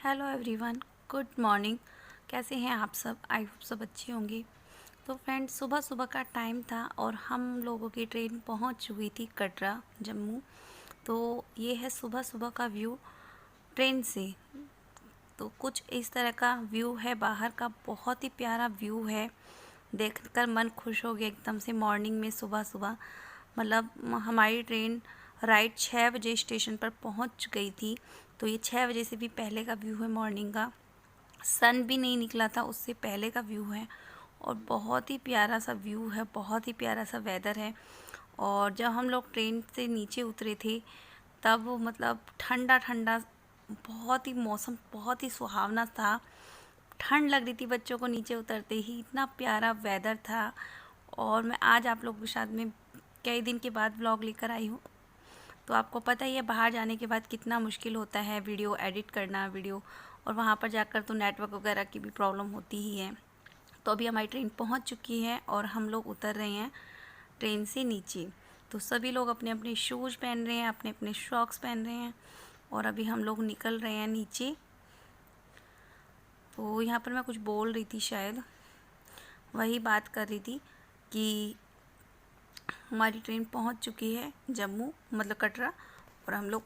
Hello everyone, good morning. कैसे हैं आप सब? आई होप सब अच्छे होंगे। तो फ्रेंड्स, सुबह सुबह का टाइम था और हम लोगों की ट्रेन पहुंच चुकी थी कटरा जम्मू। तो ये है सुबह सुबह का व्यू ट्रेन से। तो कुछ इस तरह का व्यू है बाहर का, बहुत ही प्यारा व्यू है। देखकर मन खुश हो गया एकदम से मॉर्निंग में, सुबह सुबह। मतलब हमारी ट्रेन राइट 6 बजे स्टेशन पर पहुंच गई थी। तो ये 6 बजे से भी पहले का व्यू है मॉर्निंग का। सन भी नहीं निकला था, उससे पहले का व्यू है। और बहुत ही प्यारा सा व्यू है, बहुत ही प्यारा सा वेदर है। और जब हम लोग ट्रेन से नीचे उतरे थे तब मतलब ठंडा ठंडा, बहुत ही मौसम बहुत ही सुहावना था। ठंड लग रही थी बच्चों को नीचे उतरते ही, इतना प्यारा वेदर था। और मैं आज आप लोगों के साथ में कई दिन के बाद व्लॉग लेकर आई हूँ। तो आपको पता ही है बाहर जाने के बाद कितना मुश्किल होता है वीडियो एडिट करना, वीडियो। और वहाँ पर जाकर तो नेटवर्क वगैरह की भी प्रॉब्लम होती ही है। तो अभी हमारी ट्रेन पहुँच चुकी है और हम लोग उतर रहे हैं ट्रेन से नीचे। तो सभी लोग अपने अपने शूज़ पहन रहे हैं, अपने अपने शॉक्स पहन रहे हैं। और अभी हम लोग निकल रहे हैं नीचे। तो यहाँ पर मैं कुछ बोल रही थी, शायद वही बात कर रही थी कि हमारी ट्रेन पहुँच चुकी है जम्मू, मतलब कटरा। और हम लोग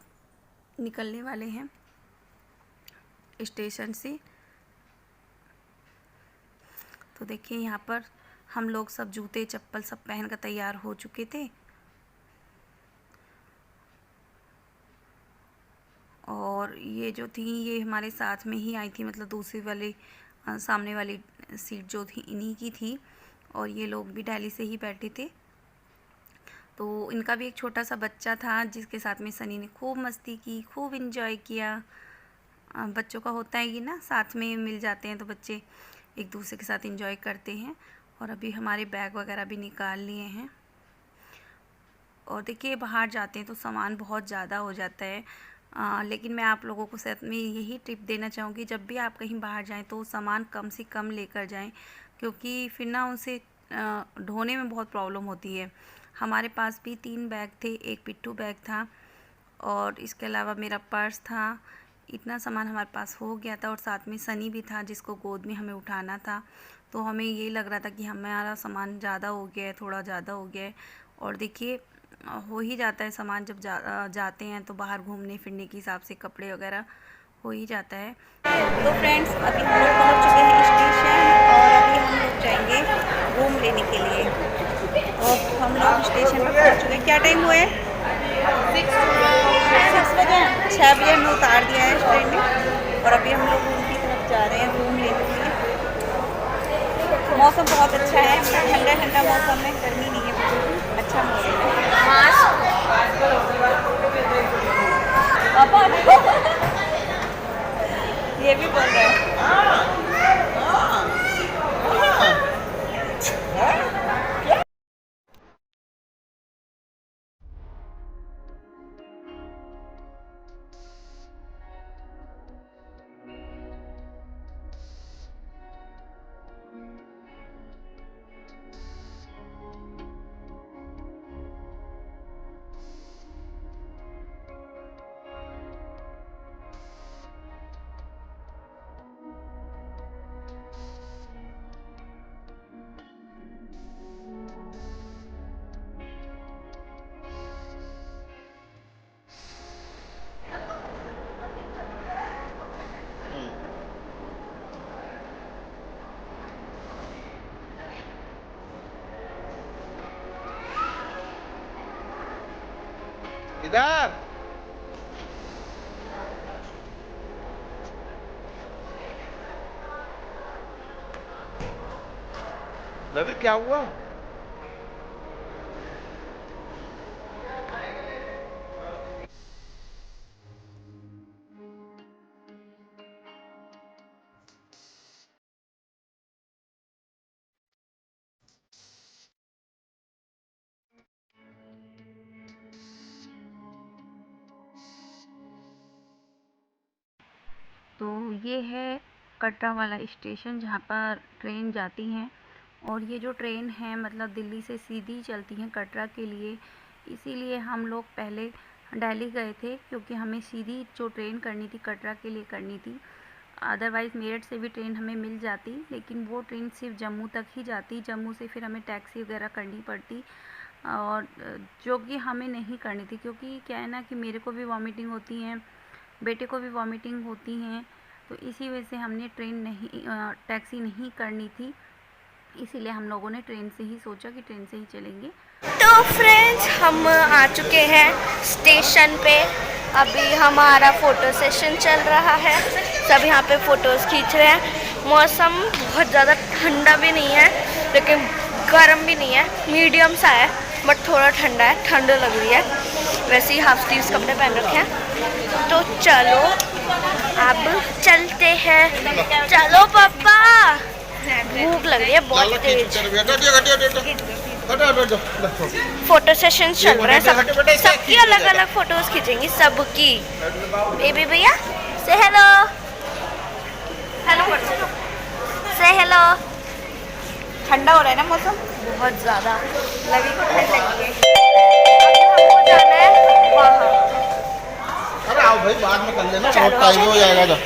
निकलने वाले हैं स्टेशन से। तो देखिए यहाँ पर हम लोग सब जूते चप्पल सब पहन कर तैयार हो चुके थे। और ये जो थी ये हमारे साथ में ही आई थी, मतलब दूसरी वाली सामने वाली सीट जो थी इन्हीं की थी। और ये लोग भी दिल्ली से ही बैठे थे। तो इनका भी एक छोटा सा बच्चा था जिसके साथ में सनी ने खूब मस्ती की, खूब इन्जॉय किया। बच्चों का होता है ये ना, साथ में मिल जाते हैं तो बच्चे एक दूसरे के साथ एंजॉय करते हैं। और अभी हमारे बैग वगैरह भी निकाल लिए हैं। और देखिए बाहर जाते हैं तो सामान बहुत ज़्यादा हो जाता है। लेकिन मैं आप लोगों को साथ में यही टिप देना चाहूँगी, जब भी आप कहीं बाहर जाएं तो सामान कम से कम लेकर जाएं, क्योंकि फिर ना उनसे ढोने में बहुत प्रॉब्लम होती है। हमारे पास भी 3 बैग थे, एक पिट्ठू बैग था और इसके अलावा मेरा पर्स था। इतना सामान हमारे पास हो गया था। और साथ में सनी भी था जिसको गोद में हमें उठाना था। तो हमें ये लग रहा था कि हमारा सामान ज़्यादा हो गया है, थोड़ा ज़्यादा हो गया है। और देखिए हो ही जाता है सामान, जब जाते हैं तो बाहर घूमने फिरने के हिसाब से कपड़े वगैरह हो ही जाता है। तो फ्रेंड्स, अभी हम लोग पहुँच चुके हैं स्टेशन और अभी हम लोग जाएंगे रूम लेने के लिए। और हम लोग स्टेशन पर पहुँच चुके हैं। क्या टाइम हुआ है? 6 बजे। 6 बजे हमें उतार दिया है ट्रेन में। और अभी हम लोग रूम की तरफ जा रहे हैं रूम लेने के लिए। मौसम बहुत अच्छा है, ठंडा ठंडा मौसम है, गर्मी नहीं है, बिल्कुल भी अच्छा मौसम है। पापा ये भी बोल रहे हैं। इधर रवि क्या हुआ? तो ये है कटरा वाला स्टेशन जहाँ पर ट्रेन जाती हैं। और ये जो ट्रेन है मतलब दिल्ली से सीधी चलती हैं कटरा के लिए। इसीलिए हम लोग पहले दिल्ली गए थे, क्योंकि हमें सीधी जो ट्रेन करनी थी कटरा के लिए करनी थी। अदरवाइज़ मेरठ से भी ट्रेन हमें मिल जाती, लेकिन वो ट्रेन सिर्फ जम्मू तक ही जाती। जम्मू से फिर हमें टैक्सी वगैरह करनी पड़ती, और जो कि हमें नहीं करनी थी, क्योंकि क्या है ना कि मेरे को भी वॉमिटिंग होती हैं, बेटे को भी वॉमिटिंग होती हैं, तो इसी वजह से हमने टैक्सी नहीं करनी थी। इसीलिए हम लोगों ने ट्रेन से ही सोचा कि ट्रेन से ही चलेंगे। तो फ्रेंड्स, हम आ चुके हैं स्टेशन पे। अभी हमारा फ़ोटो सेशन चल रहा है, सब यहाँ पे फ़ोटोज़ खींच रहे हैं। मौसम बहुत ज़्यादा ठंडा भी नहीं है, लेकिन गर्म भी नहीं है, मीडियम सा है, बट थोड़ा ठंडा है, ठंड लग रही है। वैसे ही हाफ स्लीव्स कपड़े पहन रखे हैं। तो चलो अब चलते हैं। चलो पापा, भूख लग रही है बहुत तेज। फोटो सेशन चल रहे हैं, सबकी अलग अलग फोटोज खींचेंगी, सबकी। बेबी भैया से हेलो, हेलो से हेलो। ठंडा हो रहा है ना मौसम, बहुत ज़्यादा लगी को ठंड लगी है। अभी हमको जाना है वहाँ। अरे आओ भाई, बाद में कर लेना, बहुत टाइम हो जाएगा।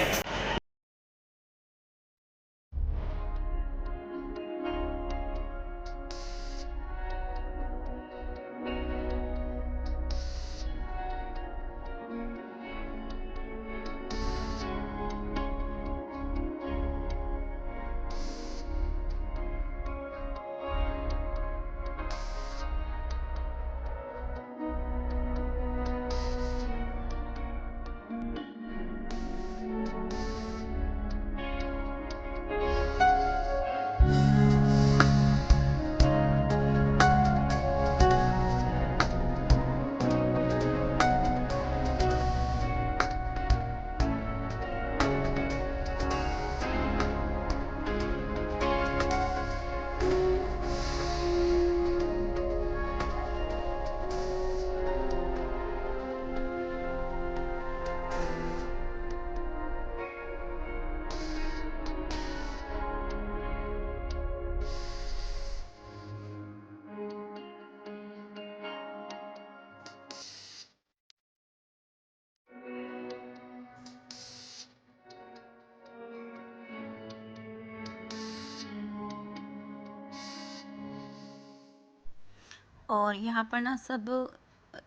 और यहाँ पर ना सब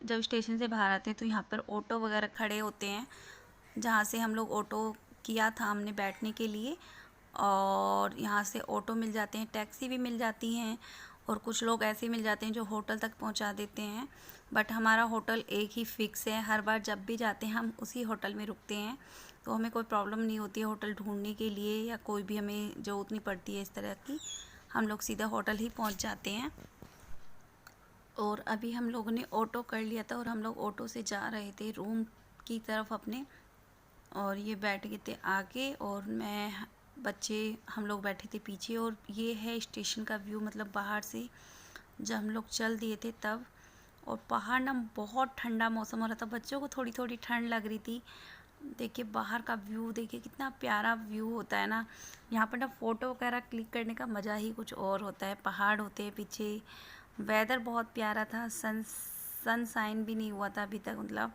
जब स्टेशन से बाहर आते हैं तो यहाँ पर ऑटो वगैरह खड़े होते हैं, जहाँ से हम लोग ऑटो किया था हमने बैठने के लिए, और यहाँ से ऑटो मिल जाते हैं, टैक्सी भी मिल जाती हैं, और कुछ लोग ऐसे मिल जाते हैं जो होटल तक पहुँचा देते हैं। बट हमारा होटल एक ही फ़िक्स है, हर बार जब भी जाते हैं हम उसी होटल में रुकते हैं, तो हमें कोई प्रॉब्लम नहीं होती है होटल ढूंढने के लिए, या कोई भी हमें ज़रूरत नहीं पड़ती है इस तरह की, हम लोग सीधा होटल ही पहुँच जाते हैं। और अभी हम लोगों ने ऑटो कर लिया था, और हम लोग ऑटो से जा रहे थे रूम की तरफ अपने, और ये बैठ गए थे आगे और बच्चे हम लोग बैठे थे पीछे। और ये है स्टेशन का व्यू, मतलब बाहर से जब हम लोग चल दिए थे तब। और बाहर ना बहुत ठंडा मौसम हो रहा था, बच्चों को थोड़ी थोड़ी ठंड लग रही थी। देखिए बाहर का व्यू, देखिए कितना प्यारा व्यू होता है ना। यहाँ पर ना फ़ोटो वगैरह क्लिक करने का मज़ा ही कुछ और होता है। पहाड़ होते हैं पीछे, वेदर बहुत प्यारा था, सनशाइन भी नहीं हुआ था अभी तक, मतलब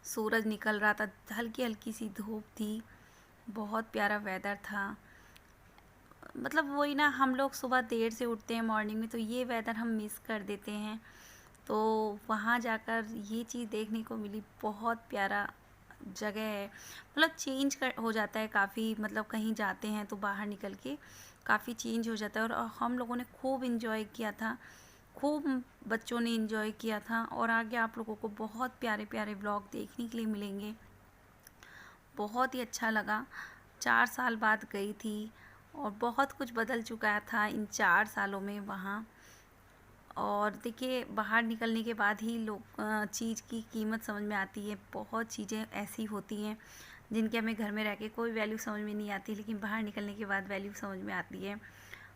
सूरज निकल रहा था, हल्की हल्की सी धूप थी, बहुत प्यारा वेदर था। मतलब वही ना, हम लोग सुबह देर से उठते हैं मॉर्निंग में, तो ये वेदर हम मिस कर देते हैं। तो वहाँ जाकर ये चीज़ देखने को मिली, बहुत प्यारा जगह है, मतलब हो जाता है काफ़ी, मतलब कहीं जाते हैं तो बाहर निकल के काफ़ी चेंज हो जाता है। और हम लोगों ने खूब इन्जॉय किया था, खूब बच्चों ने इन्जॉय किया था। और आगे आप लोगों को बहुत प्यारे प्यारे व्लॉग देखने के लिए मिलेंगे। बहुत ही अच्छा लगा, 4 साल बाद गई थी और बहुत कुछ बदल चुका था इन 4 सालों में वहाँ। और देखिए बाहर निकलने के बाद ही लोग चीज़ की कीमत समझ में आती है। बहुत चीज़ें ऐसी होती हैं जिनके हमें घर में रह के कोई वैल्यू समझ में नहीं आती, लेकिन बाहर निकलने के बाद वैल्यू समझ में आती है।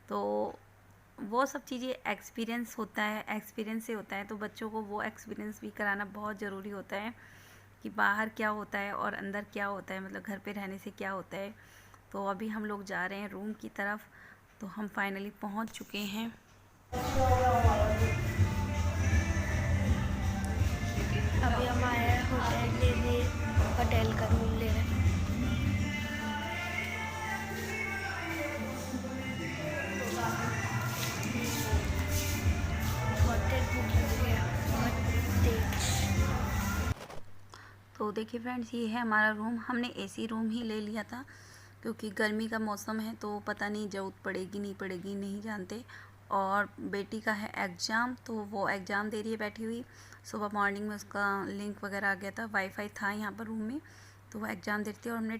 तो वो सब चीज़ें एक्सपीरियंस से होता है। तो बच्चों को वो एक्सपीरियंस भी कराना बहुत ज़रूरी होता है कि बाहर क्या होता है और अंदर क्या होता है, मतलब घर पे रहने से क्या होता है। तो अभी हम लोग जा रहे हैं रूम की तरफ, तो हम फाइनली पहुंच चुके हैं। अभी हम आए हैं होटल लेने, होटल का रूम ले रहे हैं। तो देखिए फ्रेंड्स, ये है हमारा रूम। हमने एसी रूम ही ले लिया था क्योंकि गर्मी का मौसम है तो पता नहीं ज़रूरत पड़ेगी नहीं पड़ेगी नहीं जानते। और बेटी का है एग्ज़ाम, तो वो एग्ज़ाम दे रही है बैठी हुई। सुबह मॉर्निंग में उसका लिंक वगैरह आ गया था, वाईफाई था यहाँ पर रूम में, तो वो एग्ज़ाम देती है। और हमने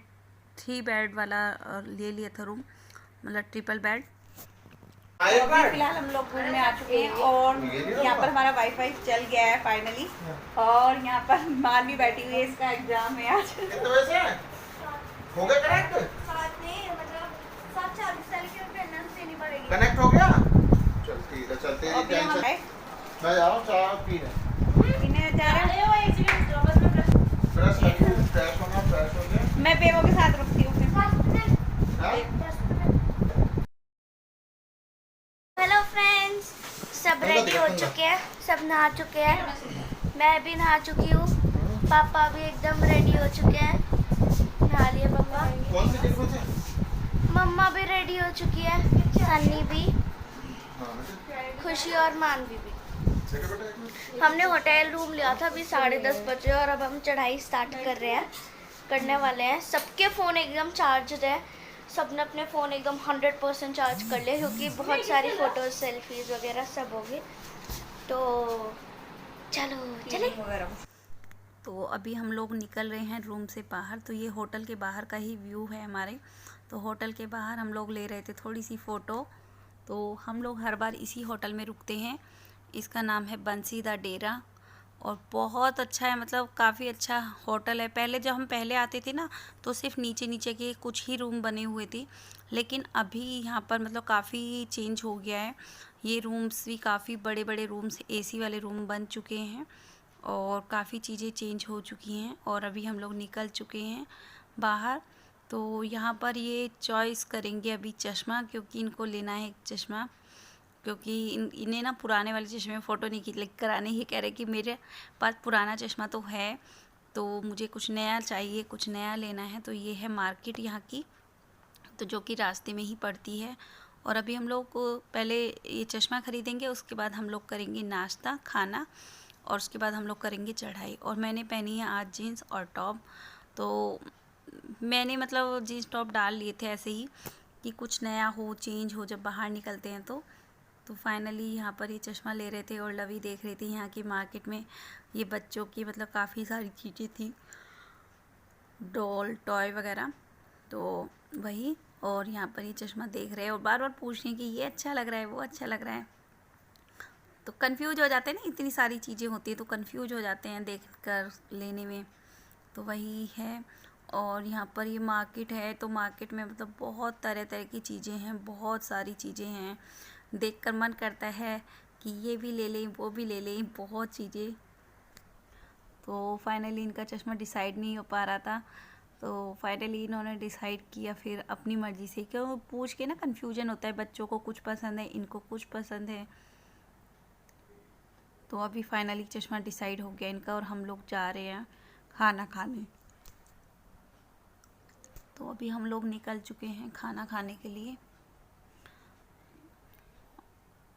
3 बेड वाला ले लिया था रूम, मतलब ट्रिपल बेड। अभी फिलहाल हम लोग रूम में आ चुके हैं और यहाँ पर हमारा वाईफाई चल गया है फाइनली। और यहाँ पर मान भी बैठी हुई है, इसका एग्जाम है आज। कितने बजे से हो गया कनेक्ट? कनेक्ट हो गया? चल ठीक है, चलते हैं। मैं जा रहा हूँ चाय पीने। जा रहे हो? फ्रेश हो गया। मैं बेबो के साथ रुकती हूँ। हेलो फ्रेंड्स, सब रेडी हो चुके हैं, सब नहा चुके हैं, मैं भी नहा चुकी हूँ, पापा भी एकदम रेडी हो चुके हैं, नहा लिए पापा। कौन सी डिब्बे से? मम्मा भी रेडी हो चुकी है, सन्नी भी, खुशी और मानवी भी। हमने होटल रूम लिया था अभी 10:30 बजे और अब हम चढ़ाई स्टार्ट करने वाले हैं। सबके फ़ोन एकदम चार्ज है, सबने अपने फ़ोन एकदम 100% चार्ज कर लिए क्योंकि बहुत सारी फ़ोटोज़ सेल्फीज़ वगैरह सब होगी। तो चलो चले। तो अभी हम लोग निकल रहे हैं रूम से बाहर। तो ये होटल के बाहर का ही व्यू है हमारे। तो होटल के बाहर हम लोग ले रहे थे थोड़ी सी फ़ोटो। तो हम लोग हर बार इसी होटल में रुकते हैं। इसका नाम है बंसी द डेरा और बहुत अच्छा है, मतलब काफ़ी अच्छा होटल है। पहले जब हम पहले आते थे ना तो सिर्फ नीचे नीचे के कुछ ही रूम बने हुए थे, लेकिन अभी यहाँ पर मतलब काफ़ी चेंज हो गया है। ये रूम्स भी काफ़ी बड़े बड़े रूम्स, एसी वाले रूम बन चुके हैं और काफ़ी चीज़ें चेंज हो चुकी हैं। और अभी हम लोग निकल चुके हैं बाहर। तो यहाँ पर ये चॉइस करेंगे अभी चश्मा, क्योंकि इनको लेना है एक चश्मा, क्योंकि इन्हें ना पुराने वाले चश्मे में फ़ोटो नहीं क्लिक कराने। ही कह रहे कि मेरे पास पुराना चश्मा तो है, तो मुझे कुछ नया चाहिए, कुछ नया लेना है। तो ये है मार्केट यहाँ की, तो जो कि रास्ते में ही पड़ती है। और अभी हम लोग पहले ये चश्मा ख़रीदेंगे, उसके बाद हम लोग करेंगे नाश्ता खाना और उसके बाद हम लोग करेंगे चढ़ाई। और मैंने पहनी है आज जीन्स और टॉप। तो मैंने मतलब जीन्स टॉप डाल लिए थे ऐसे ही कि कुछ नया हो, चेंज हो जब बाहर निकलते हैं। तो फाइनली यहाँ पर ये चश्मा ले रहे थे और लवी देख रही थी यहाँ की मार्केट में ये बच्चों की मतलब काफ़ी सारी चीज़ें थी, डॉल टॉय वगैरह, तो वही। और यहाँ पर ये चश्मा देख रहे हैं और बार बार पूछ रहे हैं कि ये अच्छा लग रहा है, वो अच्छा लग रहा है। तो कंफ्यूज हो जाते हैं ना, इतनी सारी चीज़ें होती है तो कंफ्यूज हो जाते हैं देख कर लेने में। तो वही है। और यहाँ पर ये मार्केट है, तो मार्केट में मतलब बहुत तरह तरह की चीज़ें हैं, बहुत सारी चीज़ें हैं। देखकर मन करता है कि ये भी ले लें, वो भी ले लें, बहुत चीज़ें। तो फाइनली इनका चश्मा डिसाइड नहीं हो पा रहा था, तो फाइनली इन्होंने डिसाइड किया फिर अपनी मर्ज़ी से, क्यों पूछ के ना कन्फ्यूजन होता है, बच्चों को कुछ पसंद है, इनको कुछ पसंद है। तो अभी फाइनली चश्मा डिसाइड हो गया इनका और हम लोग जा रहे हैं खाना खाने। तो अभी हम लोग निकल चुके हैं खाना खाने के लिए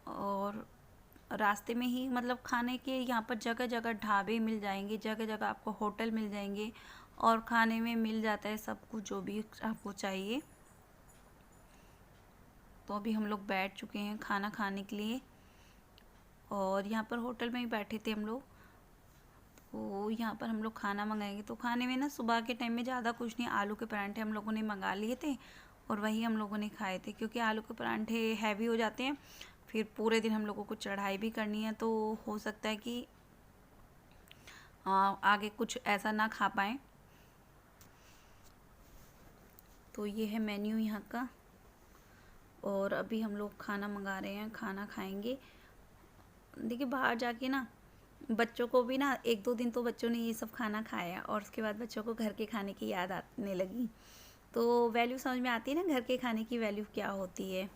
और रास्ते में ही मतलब खाने के यहाँ पर जगह जगह ढाबे मिल जाएंगे, जगह जगह आपको होटल मिल जाएंगे और खाने में मिल जाता है सब कुछ जो भी आपको चाहिए। तो अभी हम लोग बैठ चुके हैं खाना खाने के लिए और यहाँ पर होटल में ही बैठे थे हम लोग। तो यहाँ पर हम लोग खाना मंगाएंगे। तो खाने में ना सुबह के टाइम में ज़्यादा कुछ नहीं, आलू के परांठे हम लोगों ने मंगा लिए थे और वही हम लोगों ने खाए थे, क्योंकि आलू के परांठे हैवी हो जाते हैं, फिर पूरे दिन हम लोगों को चढ़ाई भी करनी है, तो हो सकता है कि आगे कुछ ऐसा ना खा पाएँ। तो ये है मेन्यू यहाँ का और अभी हम लोग खाना मंगा रहे हैं, खाना खाएंगे। देखिए बाहर जाके ना बच्चों को भी ना 1-2 दिन तो बच्चों ने ये सब खाना खाया और उसके बाद बच्चों को घर के खाने की याद आने लगी, तो वैल्यू समझ में आती है ना घर के खाने की वैल्यू क्या होती है।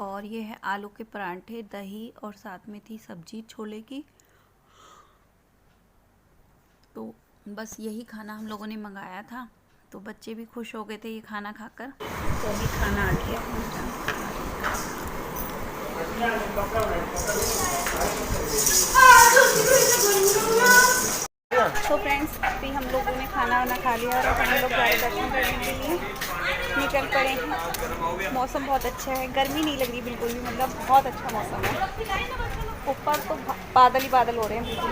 और ये है आलू के परांठे, दही और साथ में थी सब्जी छोले की। तो बस यही खाना हम लोगों ने मंगाया था, तो बच्चे भी खुश हो गए थे ये खाना खाकर। तो अभी खाना आ गया। तो फ्रेंड्स अभी हम लोगों ने खाना वाना खा लिया और अब हम लोग जा रहे दर्शन करने के लिए निकल पड़े हैं। मौसम बहुत अच्छा है, गर्मी नहीं लग रही बिल्कुल भी, मतलब बहुत अच्छा मौसम है। ऊपर तो बादल ही बादल हो रहे हैं बिल्कुल।